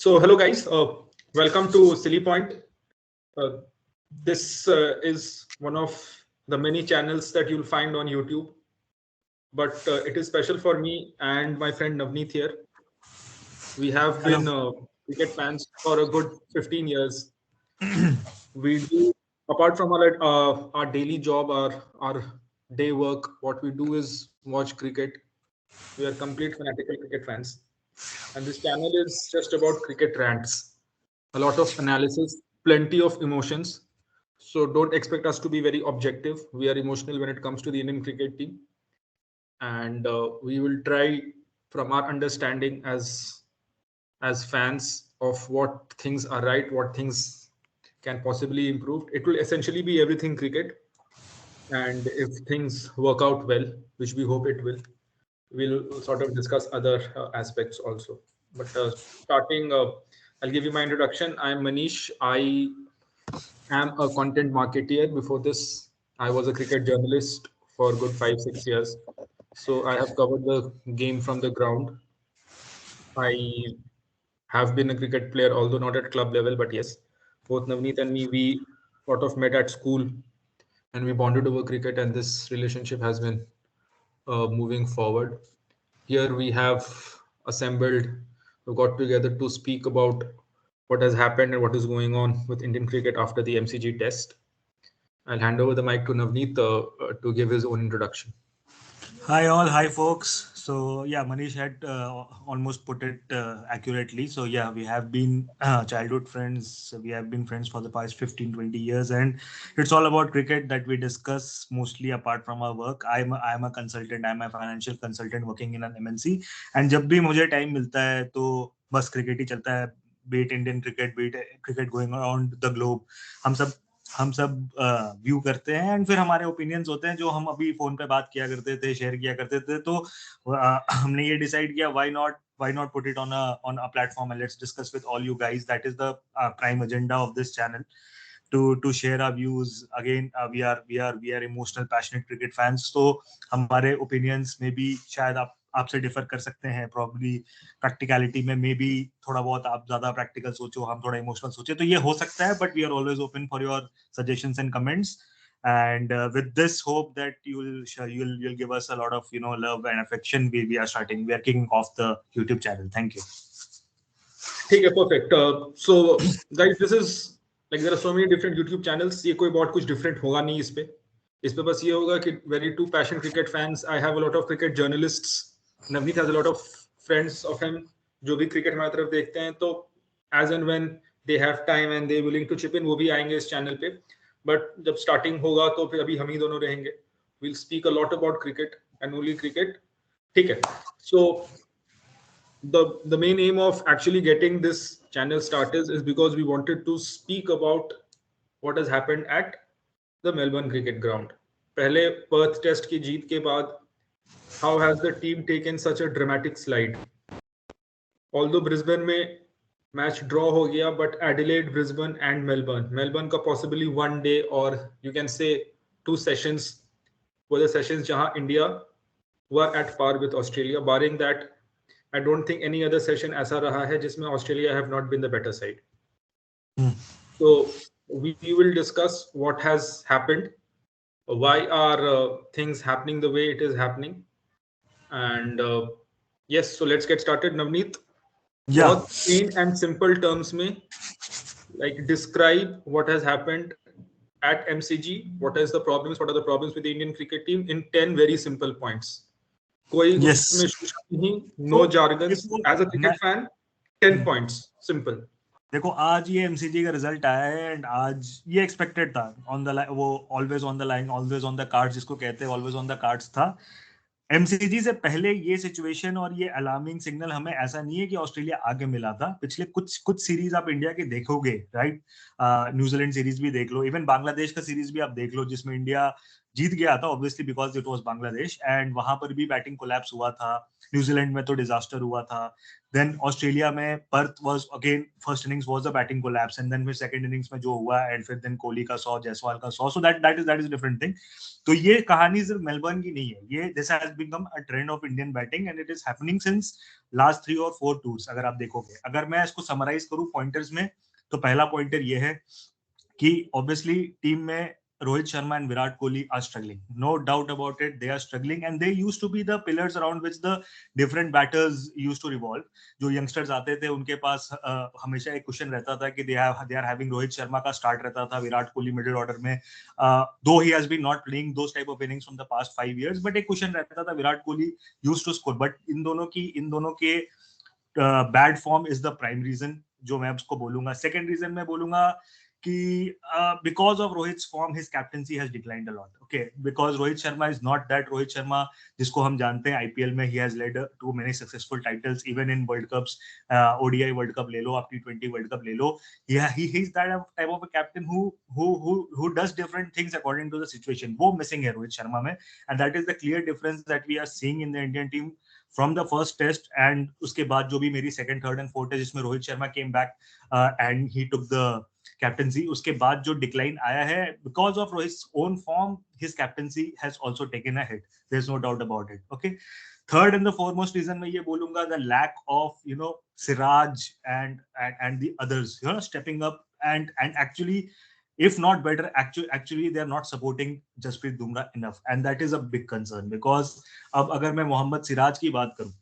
So hello guys, welcome to Silly Point. Uh, this is one of the many channels that you'll find on YouTube, but it is special for me and my friend Navneet here. We have Hello. been cricket fans for a good 15 years. We do, apart from our daily job, our day work, what we do is watch cricket. We are complete fanatical cricket fans, and this channel is just about cricket rants. A lot of analysis, plenty of emotions. So don't expect us to be very objective. We are emotional when it comes to the Indian cricket team, and we will try from our understanding as fans of what things are right, what things can possibly improve. It will essentially be everything cricket, and if things work out well, which we hope it will, we'll sort of discuss other aspects also. But starting, I'll give you my introduction. I'm Manish. I am a content marketer. Before this, I was a cricket journalist for a good 5, 6 years. So I have covered the game from the ground. I have been a cricket player, although not at club level, but yes, both Navneet and me, we sort of met at school and we bonded over cricket, and this relationship has been moving forward. Here we have assembled, we got together to speak about what has happened and what is going on with Indian cricket after the MCG test. I'll hand over the mic to Navneet to give his own introduction. Hi all, hi folks. So yeah, Manish had almost put it accurately. So yeah, we have been childhood friends. We have been friends for the past 15, 20 years, and it's all about cricket that we discuss mostly apart from our work. I'm a consultant. I'm a financial consultant working in an MNC. And जब भी मुझे time मिलता है तो बस cricket ही चलता है. Be it Indian cricket, be it cricket going around the globe. हम सब व्यू करते हैं एंड फिर हमारे ओपिनियंस होते हैं जो हम अभी फोन पे बात किया करते थे, शेयर किया करते थे. तो हमने ये डिसाइड किया why not put it on a platform and let's discuss with all you guys. That is the prime agenda of this channel, to share our views. Again, we are emotional passionate cricket fans, so हमारे opinions में भी शायद आपसे differ कर सकते हैं. Probably practicality में may be थोड़ा बहुत आप ज्यादा प्रैक्टिकल सोचो, हम थोड़ा इमोशनल सोचे, तो ये हो सकता है. But we are always open for your suggestions and comments, and with this hope that you'll give us a lot of love and affection. We are kicking off the YouTube channel. Thank you. ठीक है, perfect. So guys, this is like there are so many different YouTube channels. ये कोई बहुत कुछ different होगा नहीं इस पे बस ये होगा कि very two passionate cricket fans. I have a lot of cricket journalists. Navneet has a lot of friends of him जो भी cricket हमारी तरफ देखते हैं, तो as and when they have time and they willing to chip in, वो भी आएंगे इस channel पे. But जब starting होगा तो फिर अभी हम ही दोनों रहेंगे. We'll speak a lot about cricket and only cricket. ठीक है. So the main aim of actually getting this channel started is because we wanted to speak about what has happened at the Melbourne cricket ground. पहले Perth test की जीत के बाद how has the team taken such a dramatic slide? Although Brisbane में match draw हो गया, but Adelaide, Brisbane and Melbourne का possibly one day or you can say 2 sessions were the sessions जहां India were at par with Australia. Barring that, I don't think any other session ऐसा रहा है जिसमें Australia have not been the better side. So we will discuss what has happened, why are things happening the way it is happening, and yes, so let's get started. Navneet, बहुत plain and simple terms में, like describe what has happened at MCG. What is the problems? What are the problems with the Indian cricket team in 10 very simple points? कोई उसमें नहीं, no jargons. As a cricket fan, 10 points, simple. देखो आज ये MCG का result आया है and आज ये एक्सपेक्टेड था. ऑन द वो always on the line, always on the cards जिसको कहते हैं, ऑलवेज ऑन द कार्ड्स था. एमसीजी से पहले ये सिचुएशन और ये अलार्मिंग सिग्नल हमें ऐसा नहीं है कि ऑस्ट्रेलिया आगे मिला था. पिछले कुछ सीरीज आप इंडिया के देखोगे, राइट? न्यूजीलैंड सीरीज भी देख लो, इवन बांग्लादेश का सीरीज भी आप देख लो जिसमें इंडिया जीत गया था obviously because it was Bangladesh, and वहां पर भी बैटिंग कोलैप्स हुआ था. न्यूजीलैंड में तो डिजास्टर हुआ था. देन ऑस्ट्रेलिया में Perth was again first innings was a batting collapse and then फिर सेकंड इनिंग्स में जो हुआ एंड फिर देन कोहली का 100 जायसवाल का 100 so that is different thing. तो ये कहानी सिर्फ मेलबर्न की नहीं है, ये this has become a trend of Indian batting and it is happening since last 3 और 4 टूर्स. अगर आप देखोगे, अगर मैं इसको समराइज करूं पॉइंटर्स में, तो पहला पॉइंटर ये है कि ऑब्वियसली टीम में Rohit Sharma and Virat Kohli are struggling. No doubt about it. They are struggling and they used to be the pillars around which the different batters used to revolve. जो youngsters आते थे उनके पास हमेशा एक question रहता था कि they are having Rohit Sharma का start रहता था, Virat Kohli middle order में. Though he has been not playing those type of innings from the past 5 years, but एक क्वेश्चन रहता था, Virat Kohli used to score. But इन दोनों के bad form is the prime reason जो मैं उसको बोलूंगा. Second reason मैं बोलूंगा कि because of Rohit's form, his captaincy has declined a lot. Okay, because Rohit Sharma is not that Rohit Sharma जिसको हम जानते हैं IPL में. He has led to many successful titles, even in World Cups, ODI World Cup ले लो, आप T20 World Cup ले लो. Yeah, he's that type of a captain who does different things according to the situation. वो missing है Rohit Sharma में, and that is the clear difference that we are seeing in the Indian team from the first test and उसके बाद जो भी मेरी second, third and fourth है जिसमें Rohit Sharma came back and he took the captaincy, उसके बाद जो decline आया है because of Rohit's own form, his captaincy has also taken a hit. There's no doubt about it. Okay. Third and the foremost reason मैं ये बोलूंगा, the lack of Siraj and the others stepping up and actually, if not better, actually they are not supporting Jasprit Bumrah enough, and that is a big concern. Because अब अगर मैं मोहम्मद सिराज की बात करूं,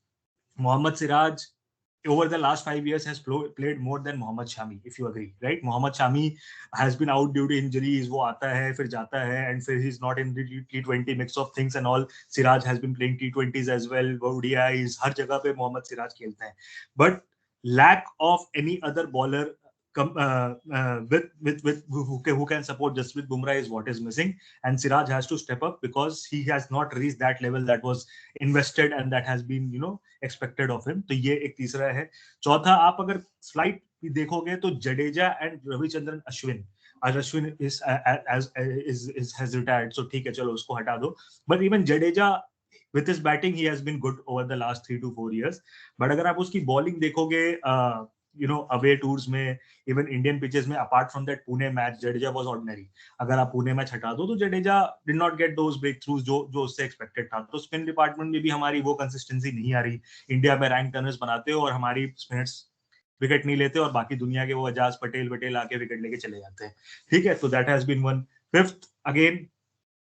Mohammad Siraj over the last 5 years has played more than Mohammad Shami, if you agree, right? Mohammad Shami has been out due to injuries. वो आता है फिर जाता है and फिर he's not in the T20 mix of things and all. Siraj has been playing T20s as well, ODIs, हर जगह पे मोहम्मद सिराज खेलते हैं. But lack of any other bowler with who can support Jasprit Bumrah is what is missing, and Siraj has to step up because he has not reached that level that was invested and that has been expected of him. तो ये एक तीसरा है. चौथा, आप अगर slide देखोगे तो जडेजा एंड रविचंद्रन अश्विन, आज अश्विन has retired, so ठीक है, चलो उसको हटा दो. But even Jadeja with his batting he has been good over the last 3 to 4 years. But अगर आप उसकी बॉलिंग देखोगे away tours में, even Indian pitches में, apart from that Pune match, Jadeja was ordinary. अगर आप पुणे मैच हटा दो तो Jadeja did not get those breakthroughs जो उससे expected था. तो स्पिन डिपार्टमेंट में भी हमारी वो कंसिस्टेंसी नहीं आ रही. इंडिया में रैंक टर्नर्स बनाते हो और हमारी स्पिनर्स विकेट नहीं लेते और बाकी दुनिया के वो अजाज पटेल आके विकेट लेके चले जाते हैं. ठीक है, तो that has been one. Fifth, again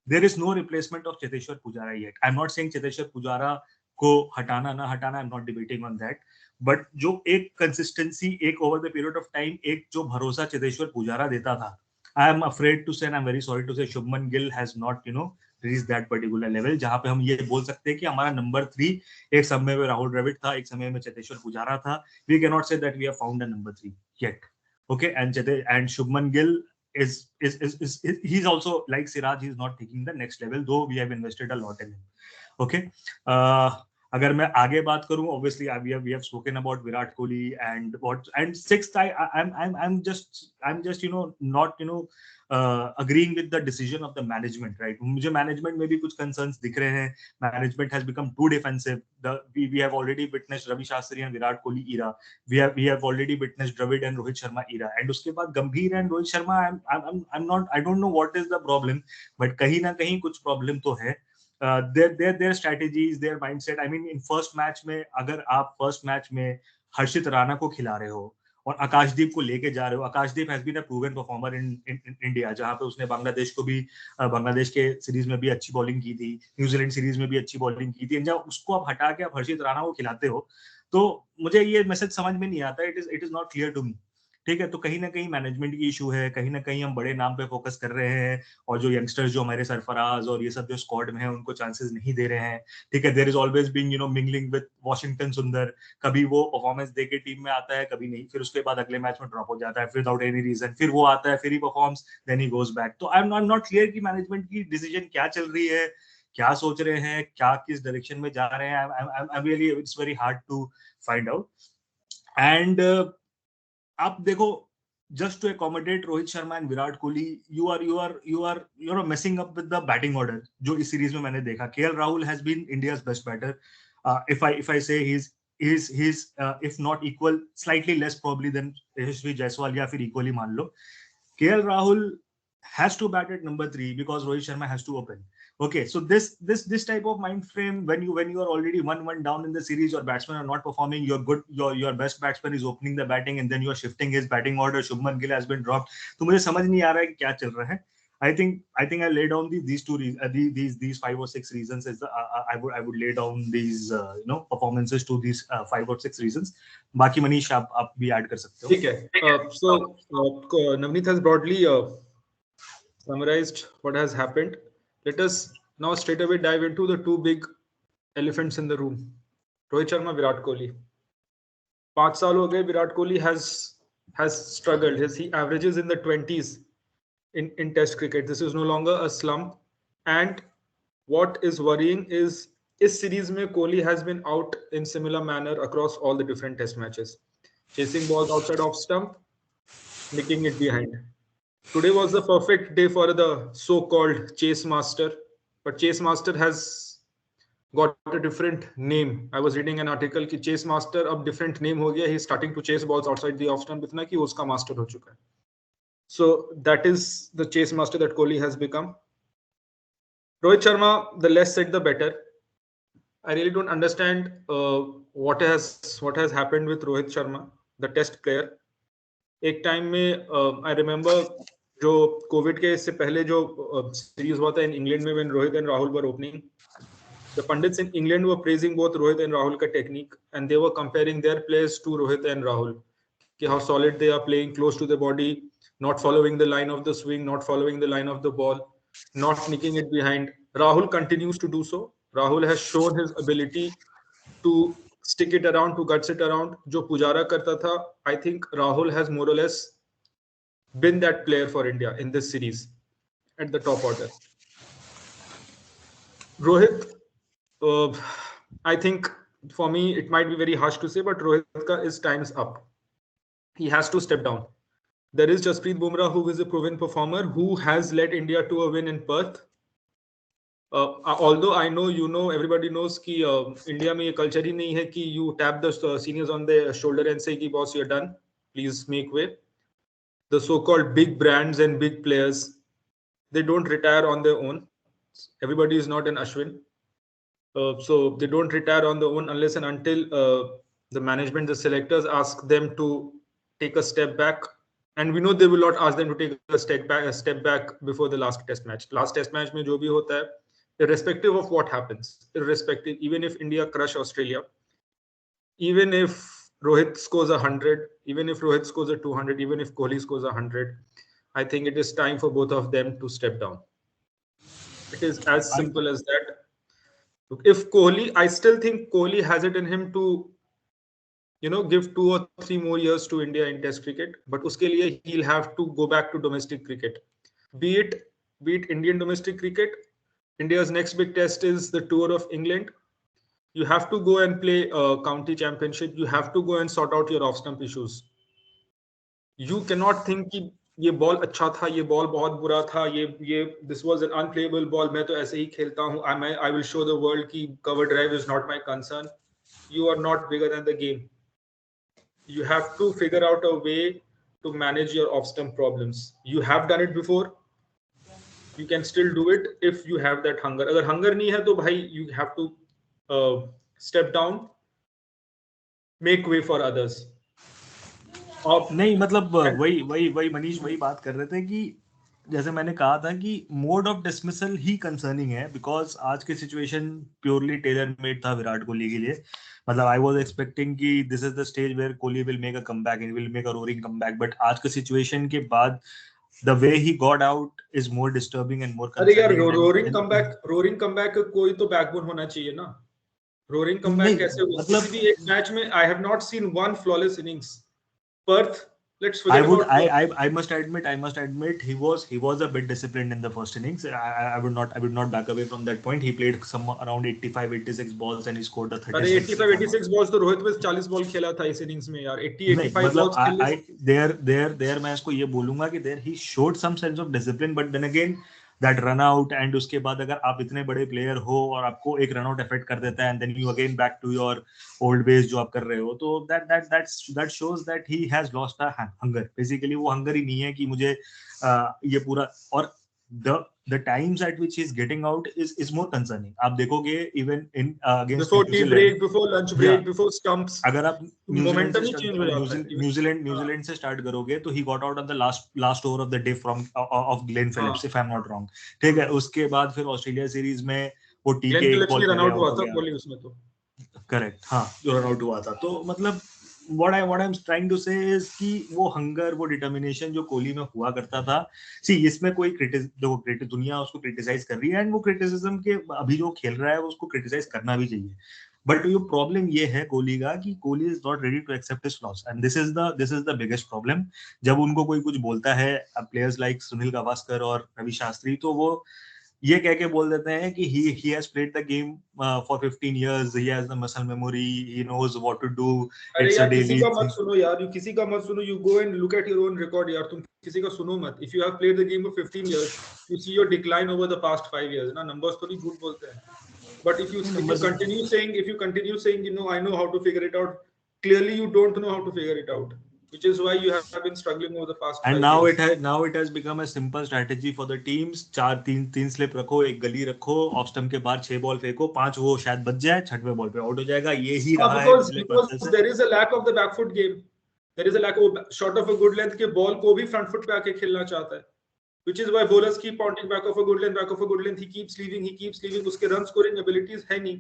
there is no replacement of Cheteshwar Pujara yet. I'm not saying Cheteshwar Pujara को हटाना ना हटाना, I'm not debating on that. But जो एक consistency, एक over the period of time, एक जो भरोसा चेतेश्वर पुजारा देता था, I am afraid to say and I'm very sorry to say Shubman Gill has not reached that particular level. जहाँ पे हम ये बोल सकते हैं कि हमारा number 3 एक समय में राहुल द्रविड़ था, एक समय में चेतेश्वर पुजारा था. We cannot say that we have found a number 3 yet. Okay, and Shubman Gill is he's also like Siraj, he's not taking the next level, though we have invested a lot in him. Okay. अगर मैं आगे बात करूं, obviously we have spoken about Virat Kohli and sixth, I'm just not agreeing with the decision of the management, right? मुझे management में भी कुछ concerns दिख रहे हैं. Management has become too defensive. We have already witnessed Ravi Shastri and Virat Kohli era. We have already witnessed Dravid and Rohit Sharma era. And उसके बाद Gambhir and Rohit Sharma, I don't know what is the problem, but कहीं ना कहीं कुछ problem तो है. Their strategies, their mindset. I mean, in first match में, अगर आप first match में हर्षित राणा को खिला रहे हो और आकाशदीप को लेके जा रहे हो, आकाशदीप has been a proven performer in India, जहाँ पे उसने बांग्लादेश को भी, बांग्लादेश के सीरीज में भी अच्छी बॉलिंग की थी, न्यूजीलैंड सीरीज में भी अच्छी बॉलिंग की थी. जब उसको आप हटा के आप हर्षित राणा को खिलाते हो, तो मुझे ये मैसेज समझ में नहीं आता. It is not clear to me. ठीक है, तो कहीं ना कहीं मैनेजमेंट की इशू है, कहीं ना कहीं हम बड़े नाम पे फोकस कर रहे हैं और जो यंगस्टर्स जो हमारे सरफराज और ये सब जो स्क्वाड में है उनको चांसेस नहीं दे रहे हैं. ठीक है, there is always being mingling with Washington Sundar. कभी वो परफॉर्मेंस दे के टीम में आता है, कभी नहीं, फिर उसके बाद अगले मैच में ड्रॉप हो जाता है विदाउट एनी रीजन. फिर वो आता है, फिर he performs, then he goes back. तो आई एम नॉट क्लियर कि मैनेजमेंट की डिसीजन क्या चल रही है, क्या सोच रहे हैं, क्या किस डायरेक्शन में जा रहे हैं. I really, it's very hard to find out. And आप देखो, just to accommodate Rohit Sharma and Virat Kohli, you are messing up with the batting order. जो इस सीरीज में मैंने देखा, KL Rahul has been India's best batter. If I say he's he's if not equal, slightly less probably than Yashasvi Jaiswal या फिर equally मान लो. KL Rahul has to bat at number 3 because Rohit Sharma has to open. Okay, so this type of mind frame, when you are already 1-1 down in the series, your batsmen are not performing, your best batsman is opening the batting and then you are shifting his batting order. Shubman Gill has been dropped. तो मुझे समझ नहीं आ रहा है कि क्या चल रहा है. I think I lay down these 5 or 6 reasons as I would lay down these performances to these 5 or 6 reasons. बाकी मनीष आप भी ऐड कर सकते हो. ठीक है. So Navneet has broadly summarized what has happened. Let us now straight away dive into the two big elephants in the room. Rohit Sharma, Virat Kohli. 5 साल हो गए. Virat Kohli has struggled. He averages in the 20s in Test cricket. This is no longer a slump. And what is worrying is this series mein Kohli has been out in similar manner across all the different Test matches, chasing balls outside off stump, nicking it behind. Today was the perfect day for the so-called chase master, but chase master has got a different name. I was reading an article कि chase master अब different name हो गया. He's starting to chase balls outside the off stump इतना कि वो उसका master हो चुका है. So that is the chase master that Kohli has become. Rohit Sharma, the less said the better. I really don't understand what has happened with Rohit Sharma, the Test player. एक time में I remember जो Covid के इससे पहले जो series हुआ था in England में when Rohit and Rahul were opening, the pundits in England were praising both Rohit and Rahul का technique, and they were comparing their plays to Rohit and Rahul, कि how solid they are, playing close to the body, not following the line of the swing, not following the line of the ball, not nicking it behind. Rahul continues to do so. Rahul has shown his ability to stick it around, to guts it around. जो पुजारा करता था, I think Rahul has more or less been that player for India in this series at the top order. Rohit, I think for me it might be very harsh to say, but Rohit is time's up. He has to step down. There is Jasprit Bumrah, who is a proven performer, who has led India to a win in Perth. Although I know, everybody knows कि India में ये culture ही नहीं है कि you tap the seniors on the shoulder and say कि boss, you're done, please make way. The so-called big brands and big players, they don't retire on their own. Everybody is not an Ashwin. So they don't retire on their own unless and until the management, the selectors ask them to take a step back. And we know they will not ask them to take a step back before the last Test match. Last Test match में जो भी होता है, irrespective of what happens, even if India crush Australia, even if Rohit scores 100, even if Rohit scores a 200, even if Kohli scores 100, I think it is time for both of them to step down. It is as simple as that. If Kohli, I still think Kohli has it in him to, give 2 or 3 more years to India in Test cricket, but uske liye he'll have to go back to domestic cricket. Be it Indian domestic cricket. India's next big test is the Tour of England. You have to go and play a county championship. You have to go and sort out your off-stump issues. You cannot think कि ये ball अच्छा था, ये ball बहुत बुरा था, this was an unplayable ball, मैं तो ऐसे ही खेलता हूँ, I will show the world कि cover drive is not my concern. You are not bigger than the game. You have to figure out a way to manage your off-stump problems. You have done it before. You can still do it if you have that hunger. अगर hunger नहीं है तो भाई you have to step down, make way for others. नहीं मतलब वही मनीष वही बात कर रहे थे कि जैसे मैंने कहा था कि mode of dismissal he concerning है, बिकॉज आज की सिचुएशन प्योरली टेलर मेड था विराट कोहली के लिए. मतलब आई वाज एक्सपेक्टिंग कि this is the stage where Kohli will make a comeback and will make a roaring comeback, but आज के सिचुएशन के बाद the way he got out is more disturbing and more concerning. अरे यार roaring comeback कोई तो backbone होना चाहिए ना. Roaring comeback कैसे हुआ? मतलब किसी भी एक मैच में I have not seen one flawless innings. Perth, let's forget about. I must admit he was a bit disciplined in the first innings. I would not back away from that point. He played some around 85-86 balls and he scored a 30. अरे 85-86 balls तो रोहित में 40 ball खेला था इस innings में यार. 80-85 balls खेले. There मैं इसको ये बोलूंगा कि there he showed some sense of discipline, but then again that run out, and उसके बाद अगर आप इतने बड़े प्लेयर हो और आपको एक रन आउट अफेक्ट कर देता है and then you again back to your old base जो आप कर रहे हो, तो that shows that he has lost a hunger. Basically वो हंगर ही नहीं है कि मुझे ये पूरा, और the times at which he's getting out is more concerning. आप देखोगे even in against before tea New break, Zealand, before lunch break, yeah, before stumps, अगर आप न्यूजीलैंड momentum से ही स्टार्ट change हो जाता है. न्यूजीलैंड से स्टार्ट करोगे तो he got out on the last over of the day from of Glenn Phillips, if I am not wrong. ठीक है, उसके बाद फिर ऑस्ट्रेलिया सीरीज में वो टी ग्लेन के एक फिलिप्स बॉल की रन पहले आउट आउट हुआ हो था गया. कोहली उसमें तो. करेक्ट, हाँ, जो रन आउट हुआ था. तो मतलब what I'm trying to say is कि वो हंगर, वो डिटर्मिनेशन जो कोहली में हुआ करता था, सी इसमें कोई दुनिया उसको क्रिटिसाइज कर रही है, एंड वो क्रिटिसिज्म के अभी जो खेल रहा है वो उसको क्रिटिसाइज करना भी चाहिए. बट ये प्रॉब्लम ये है कोहली का कि Kohli is not ready to accept his flaws, and this is the biggest problem. जब उनको कोई कुछ बोलता है, प्लेयर्स लाइक सुनील गावस्कर और रवि शास्त्री, तो वो ये कह के बोल देते हैं कि he has played the game for 15 years, he has the muscle memory, he knows what to do, अरे it's a यार किसी daily का मत thing. सुनो यार, किसी का मत सुनो. You go and look at your own record यार. तुम किसी का सुनो मत. If you have played the game for 15 years, you see your decline over the past 5 years. ना numbers तो नहीं झूठ बोलते हैं. But if you continue saying you know I know how to figure it out, clearly you don't know how to figure it out, which is why you have been struggling over the past 5 And years. now it has become a simple strategy for the teams. तीन slip रखो, एक गली रखो, off stump के बाद 6 ball फेंको, 5 वो शायद बच जाए, 6वें बॉल पे आउट हो जाएगा. ये ही रहा है पिछले because there is a lack of the back foot game. There is a lack of short of a good length के ball को भी front foot पे आके खेलना चाहता है, which is why bowlers keep pointing back of a good length. He keeps leaving. उसके run scoring abilities है नहीं.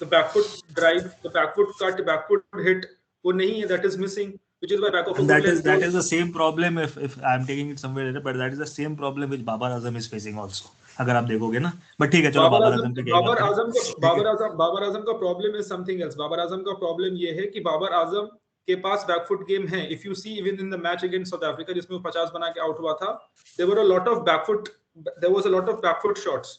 The back foot drive, the back foot cut, back foot hit वो नहीं है. That is missing, which is why back of a good length. That is the same problem, if I'm taking it somewhere later, but that is the same problem which Babar Azam is facing also. अगर आप देखोगे ना, but ठीक है, चलो बाबर आजम पे क्या बात करें. बाबर आजम का problem is something else. Babar Azam का प्रॉब्लम ये है कि बाबर आजम के पास बैकफुट गेम है. If you see even in the match against South Africa जिसमें वो 50 बना के आउट हुआ था, there was a lot of back foot shots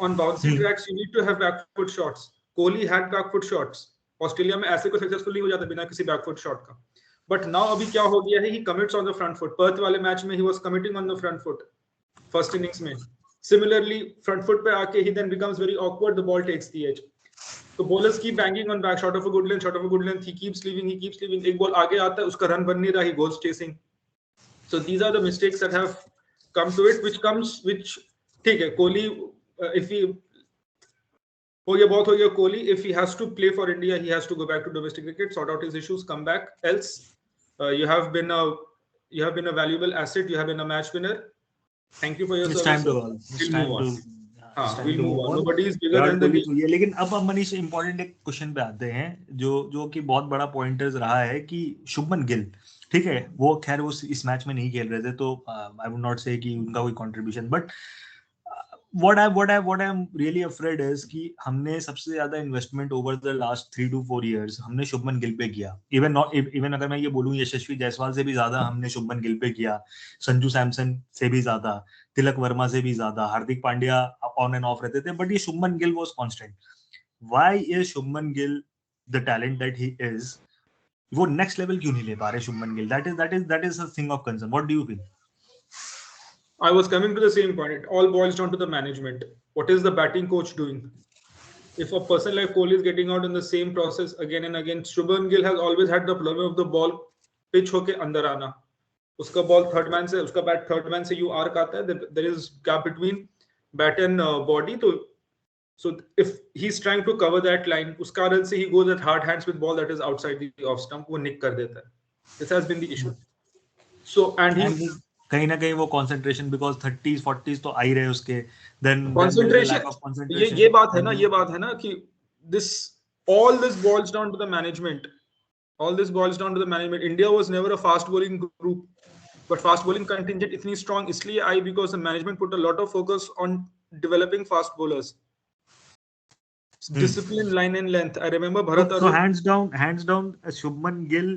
on bouncing tracks. You need to have back foot shots. Kohli had back foot shots. Australia में ऐसे कोई successful नहीं हो जाता बिना किसी बैकफुट शॉट का. बट नाउ अभी क्या हो गया है, he commits on the front foot. Perth वाले मैच में he was committing on the front foot first innings में. Similarly, front foot पे आके he then becomes very awkward. The ball takes the edge. So bowlers keep banging on back, short of a good length. He keeps leaving. एक ball आगे आता है, उसका run बन नहीं रहा, he goes chasing. So these are the mistakes that have come to it, which ठीक है. कोहली if he हो गया Kohli. If he has to play for India, he has to go back to domestic cricket, sort out his issues, come back. Else, you have been a valuable asset. You have been a match winner. Thank you for your service. We'll move on. Nobody is bigger than the game. लेकिन अब Manish important एक question पे आते हैं जो कि बहुत बड़ा पॉइंटर्स रहा है कि शुभमन गिल, ठीक है, वो खैर वो इस मैच में नहीं खेल रहे थे, तो आई वुड नॉट से कि उनका कोई contribution, but what I'm really afraid is कि हमने सबसे ज्यादा investment over the last 3 to 4 years हमने शुभमन गिल पे किया. इवन अगर मैं ये बोलूं यशस्वी जायसवाल से भी ज्यादा हमने शुभमन गिल पे किया, संजू सैमसन से भी ज्यादा, तिलक वर्मा से भी ज्यादा, Hardik Pandya on end of रहते थे, बट ये Shubman Gill was constant. Why is Shubman Gill the talent that he is? वो नेक्स्ट लेवल क्यों नहीं ले पा रहे Shubman Gill? That is a thing of concern. What do you feel? I was coming to the same point. It all boils down to the management. What is the batting coach doing? If a person like Kohli is getting out in the same process again and again, Shubman Gill has always had the problem of the ball pitch होके अंदर आना. उसका ball third man से, उसका bat third man से you arc आता है. There is gap between bat and body. So if he's trying to cover that line, उस कारण से he goes at hard hands with ball that is outside the off stump. वो nick कर देता है. This has been the issue. So and he कहीं ना कहीं वो कंसंट्रेशन, बिकॉज़ 30s 40s तो आ ही रहे उसके, देन कंसंट्रेशन. ये बात है ना कि all this boils down to the management. India was never a fast bowling group, but fast bowling contingent इतनी strong इसलिए because the management put a lot of focus on developing fast bowlers. Discipline, line and length. I remember Bharat. So hands down Shubman Gill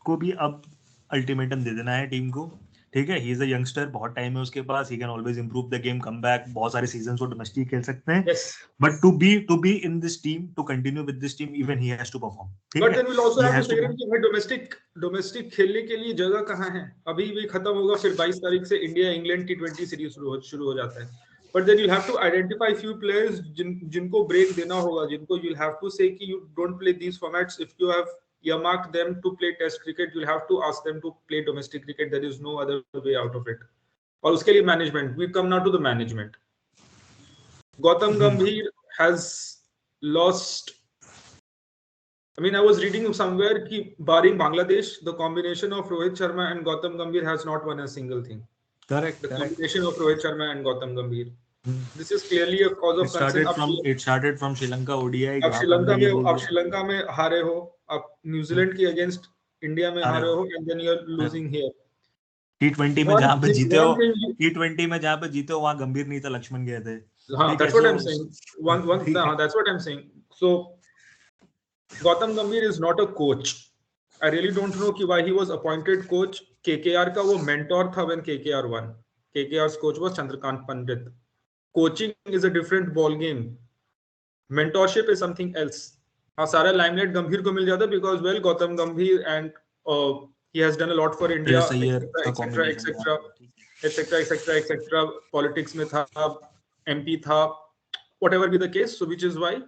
को भी अब ultimatum दे देना है team को. ठीक है, ही इज अ यंगस्टर, बहुत टाइम है उसके पास, he can always improve the game, come back, बहुत सारे सीजंस वो डोमेस्टिक खेल सकते हैं, but to be in this team, to continue with this team, even he has to perform. But then will also have to figure in कि भाई domestic खेलने के लिए जगह कहां है. अभी भी खत्म होगा, फिर 22 तारीख से इंडिया इंग्लैंड T20 सीरीज शुरू हो जाता है. But then you have to identify few players जिनको break देना होगा, जिनको you'll have to say कि you don't play these formats. If you have earmarked them to play Test cricket, you'll have to ask them to play domestic cricket. There is no other way out of it. और उसके लिए management. We come now to the management. Gautam Gambhir has lost. I mean, I was reading somewhere that barring Bangladesh, the combination of Rohit Sharma and Gautam Gambhir has not won a single thing. Correct. The combination of Rohit Sharma and Gautam Gambhir. This is clearly a cause of concern. It started from Sri Lanka ODI. आप श्रीलंका में हारे हो, आप New Zealand के against India में हारे हो, and then you're losing here. T20 में जहाँ पे जीते हो, T20 में जहाँ पे जीते हो वहाँ गंभीर नहीं था, लक्ष्मण गए थे. हाँ, that's what I'm saying. That's what I'm saying. So Gautam Gambhir is not a coach. I really don't know why he was appointed coach. KKR का वो mentor था when KKR won. KKR's coach was Chandrakant Pandit. Coaching is a different ball game. Mentorship is something else. हाँ, सारा limelight गंभीर को मिल जाता because well Gautam Gambhir and he has done a lot for India, etc. Politics में था, MP था, whatever be the case. So which is why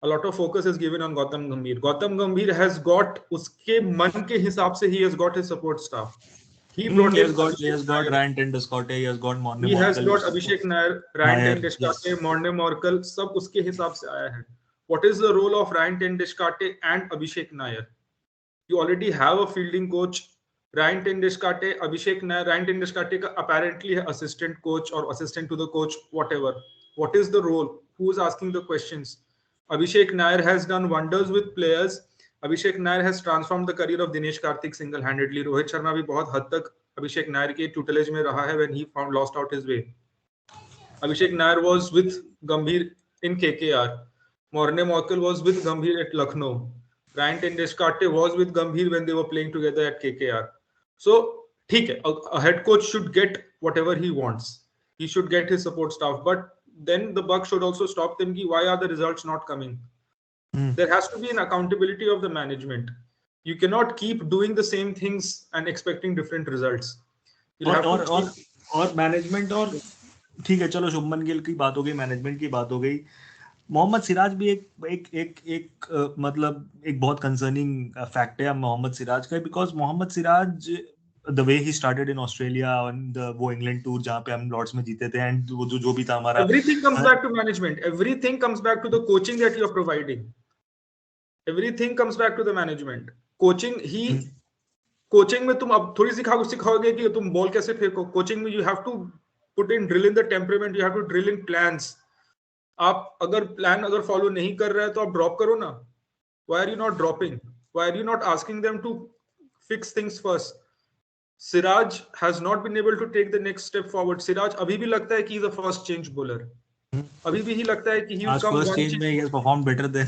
a lot of focus is given on Gautam Gambhir. Gautam Gambhir has got उसके मन के हिसाब से he has got his support staff. He has got Ryan ten Descartes, he has got Morne Morkel. He has got Abhishek Nair, Ryan ten Descartes, Morne Morkel, सब उसके हिसाब से आया है. What is the role of Ryan ten Descartes and Abhishek Nair? You already have a fielding coach, Ryan ten Descartes, Abhishek Nair. Ryan ten Descartes का apparently assistant coach or assistant to the coach, whatever. What is the role? Who is asking the questions? Abhishek Nair has done wonders with players. Abhishek Nair has transformed the career of Dinesh Karthik single-handedly. Rohit Sharma भी बहुत हद तक Abhishek Nair के tutelage में रहा है when he lost out his way. Abhishek Nair was with Gambhir in KKR. Morne Morkel was with Gambhir at Lucknow. Ryan ten Descartes was with Gambhir when they were playing together at KKR. So, ठीक है, a head coach should get whatever he wants. He should get his support staff, but then the buck should also stop them. Why are the results not coming? There has to be an accountability of the management. You cannot keep doing the same things and expecting different results. और management और ठीक है, चलो शुभमन गिल की बात हो गई, management की बात हो गई. मोहम्मद सिराज भी एक मतलब एक बहुत कंसर्निंग फैक्ट है मोहम्मद सिराज का, because Mohammed Siraj the way he started in Australia on the वो England tour जहाँ पे हम लॉर्ड्स में जीते थे, and वो जो भी था हमारा, everything comes back to management. Everything comes back to the coaching that you are providing. Everything comes back to the management. Coaching में तुम अब थोड़ी सिखाओगे कि तुम बॉल कैसे फेंको. कोचिंग में you have to put in drill in the temperament. You have to drill in plans. आप अगर प्लान फॉलो नहीं कर रहे हैं तो आप ड्रॉप करो ना. Why are you not dropping? Why are you not asking them to fix things first? Siraj has not been able to take the next step forward. Siraj अभी भी लगता है कि he is a first change bowler. अभी भी ही लगता है कि he will come first change में he has performed better than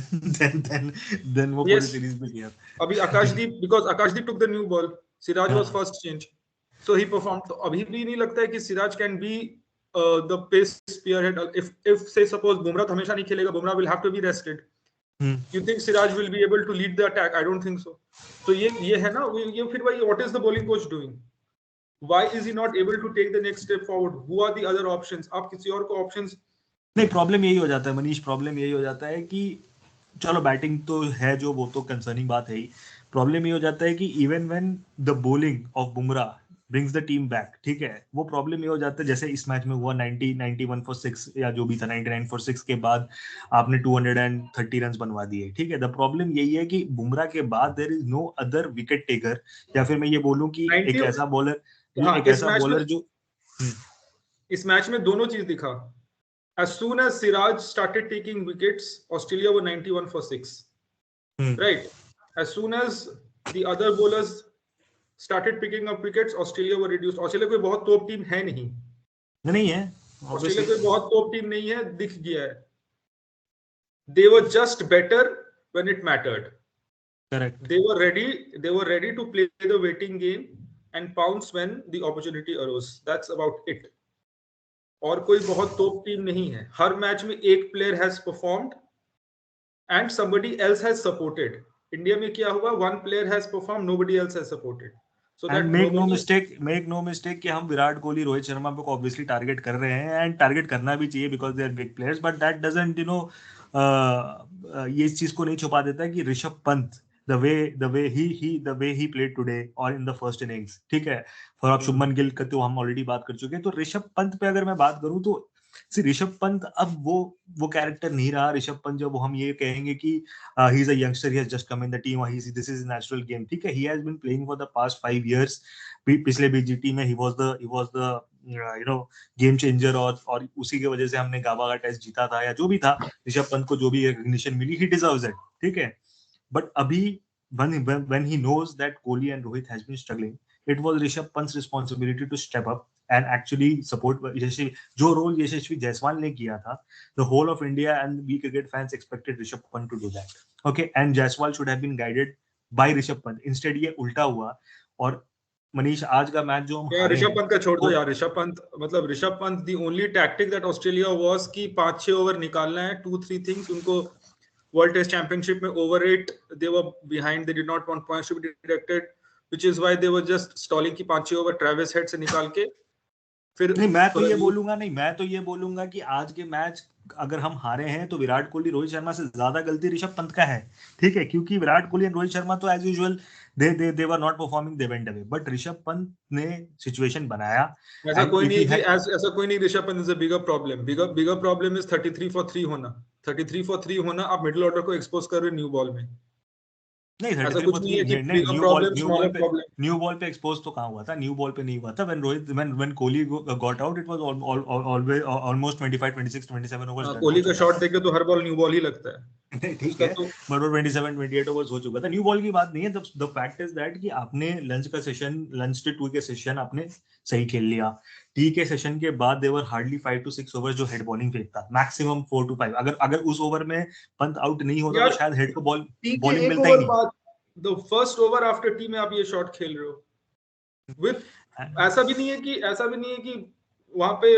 वो पूरी सीरीज में किया. अभी आकाशदीप, because Akashdeep took the new ball, Siraj was first change, so he performed. तो अभी भी नहीं लगता है कि Siraj can be the pace spearhead. If say suppose Bumrah तो हमेशा नहीं खेलेगा, Bumrah will have to be rested. You think Siraj will be able to lead the attack? I don't think so. So ये है ना, ये फिर भाई what is the bowling coach doing? Why is he not able to take the next step forward? Who are the other options? आप किसी और को options नहीं. प्रॉब्लम यही हो जाता है मनीष, प्रॉब्लम यही हो जाता है कि चलो बैटिंग तो है जो, वो तो कंसर्निंग बात है ही. प्रॉब्लम ये हो जाता है कि even when the bowling of Bumrah brings the team back, ठीक है, वो प्रॉब्लम ये हो जाता है जैसे इस मैच में हुआ 91 for 6 या जो भी था 99 for 6 के बाद आपने 230 रन बनवा दिए, ठीक है. द प्रॉब्लम यही है कि बुमराह के बाद there is no other wicket taker, या फिर मैं ये बोलूं कि एक ऐसा बॉलर जो इस मैच में दोनों चीज दिखा. As soon as Siraj started taking wickets, Australia were 91 for 6. Right? As soon as the other bowlers started picking up wickets, Australia were reduced. Australia कोई बहुत टॉप टीम है नहीं है. Australia कोई बहुत टॉप टीम नहीं है, दिख गया है. They were just better when it mattered. Correct. They were ready to play the waiting game and pounce when the opportunity arose. That's about it. और कोई बहुत टॉप टीम नहीं है. हर मैच में एक player has performed and somebody else has supported. India में क्या हुआ? One player has performed, nobody else has supported. so And that make no nobody mistake कि हम विराट कोहली रोहित शर्मा को obviously टारगेट कर रहे हैं एंड टारगेट करना भी चाहिए because they are big players, but that doesn't ये इस चीज को नहीं छुपा देता है कि Rishabh Pant the way he played today or in the first innings, ठीक है। और अब शुभमन गिल का तो हम ऑलरेडी बात कर चुके हैं, तो ऋषभ पंत पे अगर मैं बात करूं तो ऋषभ पंत अब वो कैरेक्टर नहीं रहा। ऋषभ पंत जब हम ये कहेंगे कि he is a youngster, he has just come in the team, or this is a natural game, ठीक है। he has been playing for the past 5 years, पिछले बीजीटी में he was the game changer, और उसी की वजह से हमने गाबा का टेस्ट जीता था या जो भी था। ऋषभ पंत को जो भी रिकॉग्निशन मिली, he deserves it, ठीक है। बट अभी when he knows that Kohli and Rohit has been struggling, it was Rishabh Pant's responsibility to step up and actually support जो रोल यशस्वी जायसवाल ने किया था, the whole of India and we cricket fans expected Rishabh Pant to do that, okay, and Jaiswal should have been guided by Rishabh Pant, instead ये उल्टा हुआ। और मनीष आज का मैच जो हम हारे ऋषभ पंत का छोड़ दो यार, ऋषभ पंत मतलब Rishabh Pant the only tactic that Australia was कि 5-6 ओवर निकालना है, 2-3 थिंग्स उनको वर्ल्ड टेस्ट चैंपियनशिप में over rate, they were behind, they did not want points to be deducted, which is why they were just stalling की 5-6 over Travis head से निकाल के फिर नहीं। मैं तो ये बोलूंगा कि आज के मैच अगर हम हारे हैं तो विराट कोहली रोहित शर्मा से ज्यादा गलती ऋषभ पंत का है, ठीक है, क्योंकि विराट कोहली और रोहित शर्मा तो as usual they were not performing, they went away, but Rishabh Pant ने सिचुएशन बनाया। ऐसा कोई नहीं Rishabh Pant is a bigger problem is 33 for 3 होना। आप मिडिल ऑर्डर को एक्सपोज कर रहे हो न्यू बॉल में, नहीं, ऐसा कुछ नहीं है कि न्यू बॉल पे एक्सपोज तो कहाँ हुआ था, न्यू बॉल पे नहीं हुआ था। when Kohli got out, it was always almost 25 26 27 overs। Kohli का शॉट देखे तो हर बॉल न्यू बॉल ही लगता है, ठीक है, बट वो 27 28 ओवर्स हो चुका था। न्यू बॉल की बात नहीं है। द फैक्ट इज दैट कि आपने लंच से 2 के सेशन आपने सही खेल लिया। टी के सेशन के बाद देवर हार्डली 5 to 6 ओवर्स जो हेड बॉलिंग फेंकता, मैक्सिमम 4 to 5। अगर उस ओवर में पंत आउट नहीं होता तो शायद हेड को बॉलिंग मिलता ही नहीं। The first over after T में आप ये शॉट खेल रहे हो विद, ऐसा भी नहीं है कि वहां पे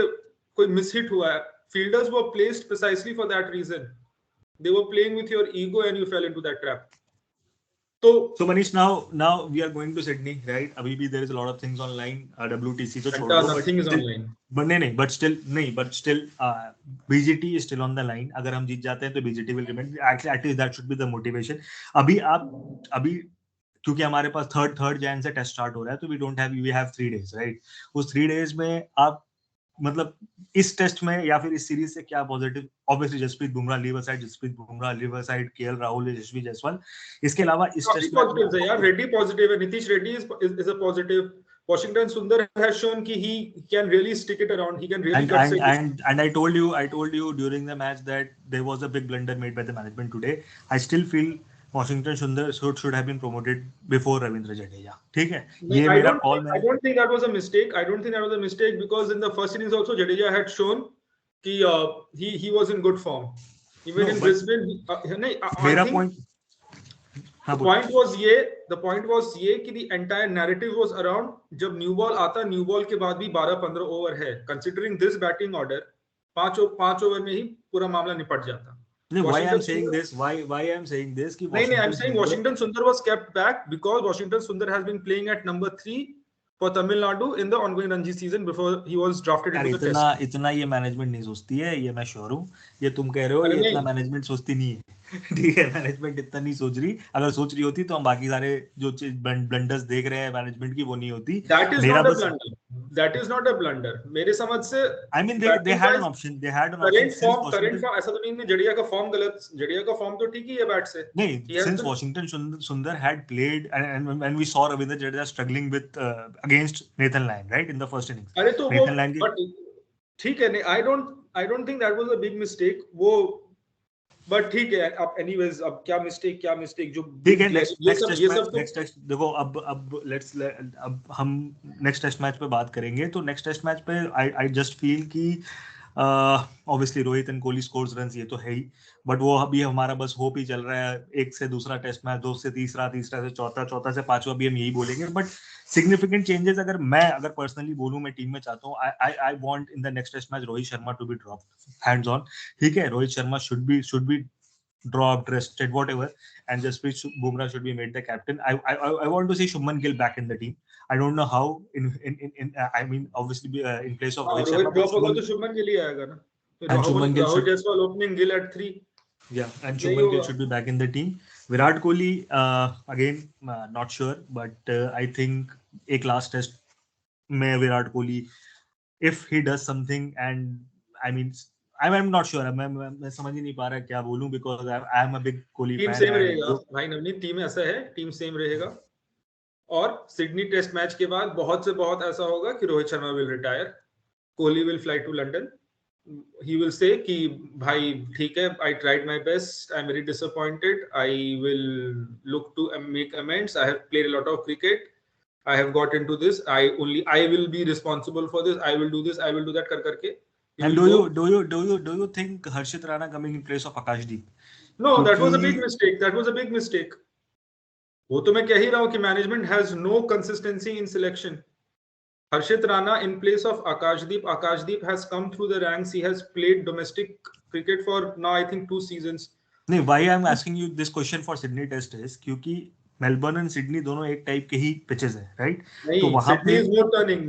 कोई मिस हिट हुआ है। Fielders were placed precisely for that reason, they were playing with your ego and you fell into that trap. So Manish, now we are going to Sydney, right? Abhi bhi there is a lot of things online, WTC to chhod do, nothing is online, but still BGT is still on the line. अगर हम जीत जाते हैं तो BGT will remain, actually at least that should be the motivation। अभी क्योंकि हमारे पास third Jain से test start हो रहा है, तो we have 3 days, right? उस 3 days में आप मतलब इस टेस्ट में या फिर इस सीरीज से क्या पॉजिटिव, ऑब्वियसली जसप्रीत बुमराह लिवर साइड, केएल राहुल, यशस्वी जायसवाल, इसके अलावा इस टेस्ट में पॉजिटिव है यार। रेड्डी पॉजिटिव है, Nitish Reddy is a positive, Washington Sundar has shown कि he can really stick it around, he can really cut it. And I told you during the match that there was a big blunder made by the management today. I still feel Washington Sundar should have been promoted before Ravindra Jadeja, ठीक है। ये मेरा call है। I don't think that was a mistake because in the first innings also Jadeja had shown कि he was in good form even in Brisbane। मेरा point The point was ये कि the entire narrative was around जब new ball आता, new ball के बाद भी 12-15 over है, considering this batting order 5 over में ही पूरा मामला निपट जाता। Why I'm saying this? Why I'm saying this? I'm saying Washington Sundar was kept back because Washington Sundar has been playing at number 3 for Tamil Nadu in the ongoing Ranji season before he was drafted into the test। इतना ये management नहीं सोचती है, ये मैं sure हूँ। ये तुम कह रहे हो ये इतना मैनेजमेंट सोचती नहीं है, ठीक है। मैनेजमेंट इतना नहीं सोच रही, अगर सोच रही होती तो हम बाकी सारे जो ब्लंडर्स देख रहे हैं मैनेजमेंट की वो नहीं होती। That is not a blunder मेरे समझ से। I mean they had an option, current form ऐसा तो नहीं है जडेजा का फॉर्म गलत, जडेजा का फॉर्म तो ठीक ही है बैट से। नहीं, since Washington Sundar had played and when we saw Ravindra Jadeja struggling with against Nathan Lyon, right, in the first innings। अरे तो वो ठीक है, नहीं I don't think that was a big mistake वो, बट ठीक है। अब एनीवेज अब क्या मिस्टेक जो ठीक है। नेक्स्ट टेस्ट देखो, अब हम नेक्स्ट टेस्ट मैच पे बात करेंगे। तो नेक्स्ट टेस्ट मैच पे आई जस्ट फील कि obviously Rohit and Kohli scores runs ये तो है ही, बट वो अभी हमारा बस होप ही चल रहा है। 1 से दूसरा टेस्ट मैच, 2 से तीसरा से चौथा से पांचवा भी हम यही बोलेंगे। बट सिग्निफिकेंट चेंजेस अगर पर्सनली बोलूं, मैं टीम में चाहता हूँ, I want in the next test match Rohit Sharma to be drop hands on, ठीक है। Rohit Sharma should be dropped, rested, whatever, and Jasprit Bumrah should be made the captain. I want to see Shubman Gill back in the team. I don't know how. I mean, obviously, in place of Rohit Rohit Sharma. Drop होगा तो शुभमन गिल ही आएगा ना. And Shubman Gill Rahul Jaiswal opening, Gill at 3. Yeah, and Shubman Gill should be back in the team. Virat Kohli, again, not sure, but I think एक last test में Virat Kohli, if he does something, and I mean, I'm not sure. मैं समझ ही नहीं पा रहा क्या बोलूं, because I am a big Kohli fan. Team same रहेगा भाई नवनीत, टीम ऐसा है, टीम सेम रहेगा. और सिडनी टेस्ट मैच के बाद बहुत से बहुत ऐसा होगा कि Rohit Sharma will retire, Kohli will fly to London, he will say कि भाई ठीक है, I tried my best, I'm very disappointed, I will look to make amends, I have played a lot of cricket, I have got into this, I will be responsible for this, I will do this, I will do that कर करके. And do you think Harshit Rana coming in place of Akashdeep? No, that was a big mistake. That was a big mistake. वो तो मैं कह ही रहा हूँ कि management has no consistency in selection. Harshit Rana in place of Akashdeep. Akashdeep has come through the ranks. He has played domestic cricket for now I think 2 seasons. नहीं, why I'm asking you this question for Sydney Test is क्योंकि Melbourne and Sydney दोनों एक type के ही pitches है, right? तो वहां पे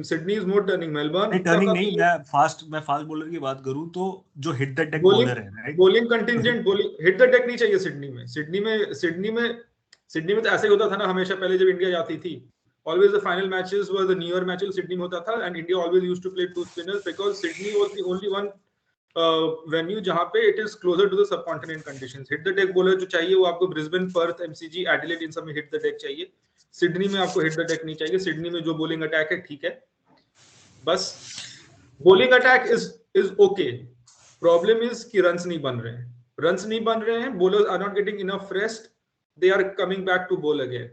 Sydney is more turning, Melbourne turning नहीं. मैं फास्ट बॉलर की बात करूं तो जो हिट द डेक बॉलर है, right? Bowling contingent, bowling hit the deck नहीं चाहिए सिडनी में तो ऐसे ही होता था ना हमेशा पहले जब इंडिया जाती थी. Always the final matches were the newer matches Sydney में होता था, and India always used to play 2 spinners because Sydney was the only one venue जहां पे it is closer to the subcontinent conditions. Hit the deck bowler जो चाहिए वो आपको Brisbane, Perth, MCG, Adelaide इन सब में हिट द डेक चाहिए. Sydney में आपको हिट द डेक नहीं चाहिए. सिडनी में जो बॉलिंग अटैक है ठीक है, बस bowling attack is okay. Problem is कि रन्स नहीं बन रहे हैं. Bowlers are not getting enough rest. They are coming back to bowl again.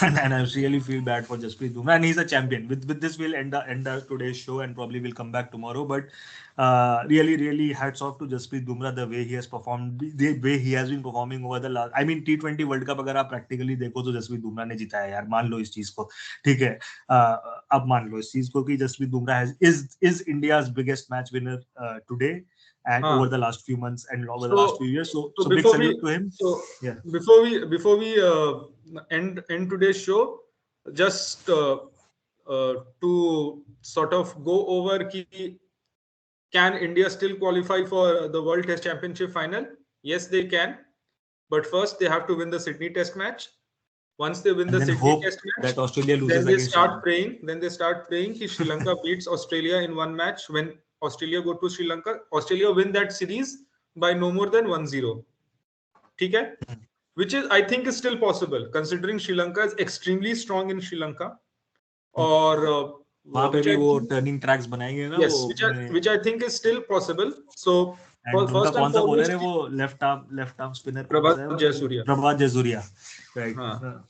And I really feel bad for Jasprit Bumrah, and he's a champion. With this, we'll end today's show, and probably we'll come back tomorrow. But really hats off to Jasprit Bumrah, the way he has performed, the way he has been performing over the last. I mean, T20 World Cup अगर आप practically देखो तो Jasprit Bumrah ने जीता है यार. मान लो इस चीज को, ठीक है? अब मान लो इस चीज को कि Jasprit Bumrah is India's biggest match winner today. And over the last few months and over the last few years, so big salute to him. So yeah, before we end today's show, just to sort of go over ki, can India still qualify for the World Test Championship final? Yes, they can, but first they have to win the Sydney Test match. Once they win the Sydney Test match, that Australia loses, then they start praying कि Sri Lanka beats Australia in one match. When Australia go to Sri Lanka, Australia win that series by no more than 1-0. ठीक है? Which is, I think, is still possible considering Sri Lanka is extremely strong in Sri Lanka. और वहाँ पे भी वो turning tracks बनाएंगे ना? Yes, which I think is still possible. So first कौन सा बॉलर है वो लेफ्ट आर्म स्पिनर? प्रभात जयसूर्या, राइट?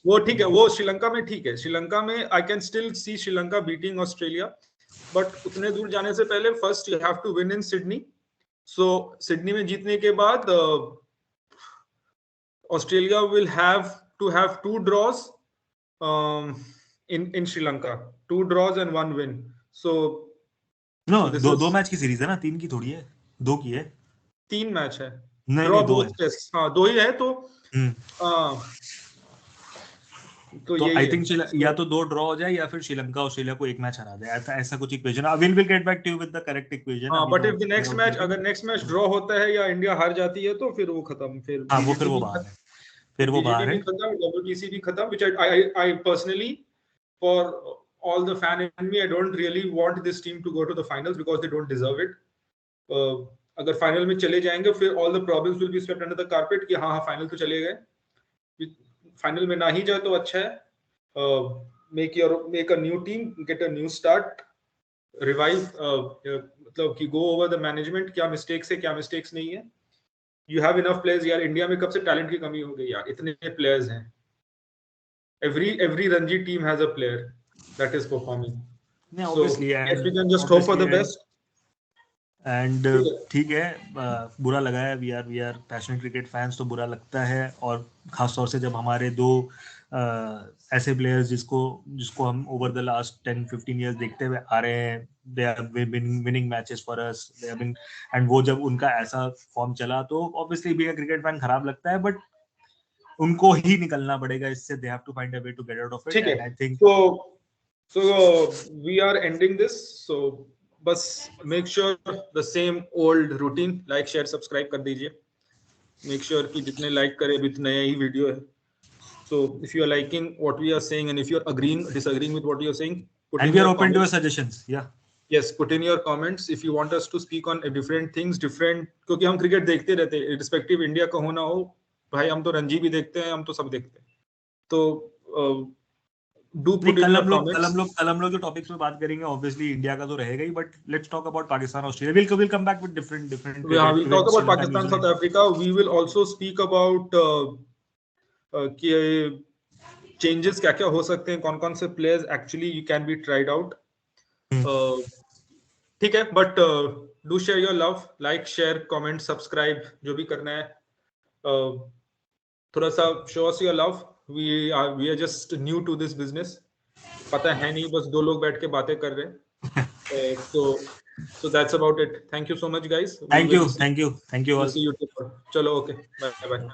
वो ठीक है, वो श्रीलंका में ठीक है. श्रीलंका में I can still see Sri Lanka beating Australia. But उतने दूर जाने से पहले first you have to win in Sydney. So Sydney में जीतने के बाद Australia will have to have 2 draws in Sri Lanka, 2 draws and 1 win. So no, दो मैच की सीरीज है ना, 3 की थोड़ी है, 2 की है. 3 मैच है, नहीं 2 है. हाँ 2 ही है. तो आई थिंक या तो 2 ड्रॉ हो जाए या फिर श्रीलंका ऑस्ट्रेलिया को 1 मैच हरा दे, ऐसा कुछ equation. Will get back to you with the correct equation. But if the next match, अगर नेक्स्ट मैच ड्रॉ होता है या इंडिया हार जाती है तो फिर वो खत्म. फिर वो बाहर है. WTC भी खत्म. which I personally, for all the fan in me, I don't really want this team to go to the finals because they don't deserve it. अगर फाइनल में चले जाएंगे फिर all the problems will be swept under the carpet कि हाँ final तो चले गए. फाइनल में ना ही जाए तो अच्छा है. make a new team, get a new start, revive, मतलब कि go over the management, क्या mistakes है क्या mistakes नहीं है. You have enough players यार. इंडिया में कब से टैलेंट की कमी हो गई यार, इतने प्लेयर्स हैं. every Ranji team has a player that is performing. Yeah, obviously, so yes, we can just hope for the best. And ठीक है, बुरा लगा है. We are passionate cricket fans, तो बुरा लगता है. और खास तौर से जब हमारे 2 ऐसे प्लेयर्स जिसको हम ओवर द लास्ट 10-15 years देखते हुए आ रहे हैं, they are winning matches for us, they have been, and वो जब उनका ऐसा फॉर्म चला तो obviously being a cricket fan खराब लगता है, बट उनको ही निकलना पड़ेगा इससे. They have to find a way to get out of it. ठीक है. And I think so we are ending this. So बस make sure the same old routine, like share subscribe कर दीजिए. Make sure कि जितने like करे अभी तो नया ही वीडियो है. So if you are liking what we are saying and if you are agreeing disagreeing with what we are saying, put and in we are your open to your comments. suggestions. Yeah. Yes, put in your comments if you want us to speak on different things, different, क्योंकि हम cricket देखते रहते हैं, irrespective India का हो ना हो, भाई हम तो रणजी भी देखते हैं, हम तो सब देखते हैं. तो do put in your comments. कल हम लोग जो टॉपिक्स में बात करेंगे ऑब्वियसली इंडिया का तो रहेगा ही, but let's talk about Pakistan, Australia. we'll come back with different Yeah, we'll talk about Pakistan, South Africa. We will also speak about कि changes क्या क्या हो सकते हैं, कौन कौन से players actually you can be tried out. ठीक है, but do share your love, like, share, comment, subscribe, जो भी करना है. थोड़ा सा show us your love. We are just new to this business. पता है नहीं, बस दो लोग बैठ के बातें कर रहे हैं. So that's about it. Thank you so much, guys. Thank you all. See you tomorrow. चलो, okay. Bye.